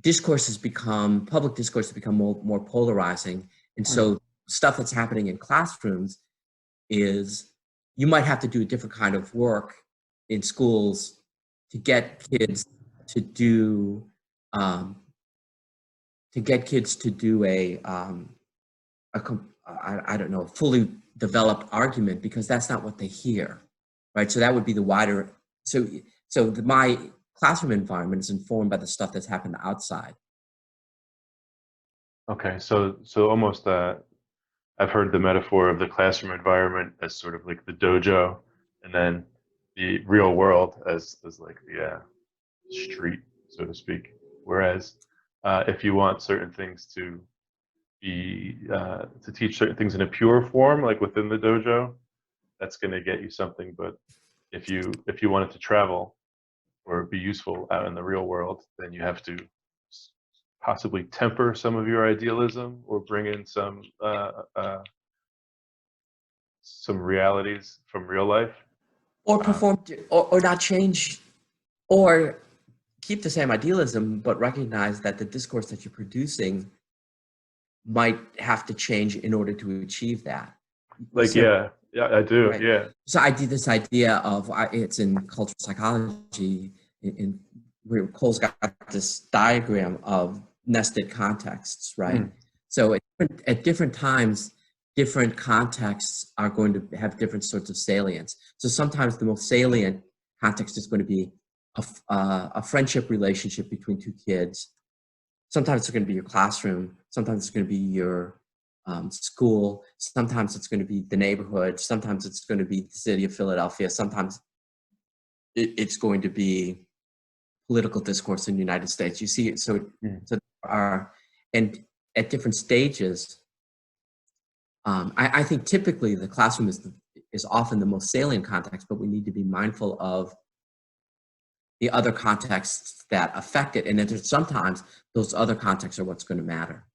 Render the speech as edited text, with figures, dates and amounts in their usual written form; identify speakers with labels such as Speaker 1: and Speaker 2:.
Speaker 1: public discourse has become more polarizing. And so stuff that's happening in classrooms is you might have to do a different kind of work in schools to get kids to do a fully developed argument, because that's not what they hear, right? So that would be the wider. My classroom environment is informed by the stuff that's happened outside.
Speaker 2: Okay, so almost I've heard the metaphor of the classroom environment as sort of like the dojo, and then the real world as like the street, so to speak. Whereas if you want certain things to be to teach certain things in a pure form, like within the dojo, that's going to get you something. But if you want it to travel or be useful out in the real world, then you have to possibly temper some of your idealism or bring in some realities from real life,
Speaker 1: or perform, or not change, or keep the same idealism, but recognize that the discourse that you're producing might have to change in order to achieve that.
Speaker 2: Like, so, yeah, I do. Right. Yeah.
Speaker 1: So I did this idea of, it's in cultural psychology, where Cole's got this diagram of nested contexts, right? So at different times, different contexts are going to have different sorts of salience. So sometimes the most salient context is going to be a friendship relationship between two kids. Sometimes it's going to be your classroom. Sometimes it's going to be your school. Sometimes it's going to be the neighborhood. Sometimes it's going to be the city of Philadelphia. Sometimes it's going to be political discourse in the United States. You see it. So and at different stages, I think typically the classroom is often the most salient context, but we need to be mindful of the other contexts that affect it. And then sometimes those other contexts are what's going to matter.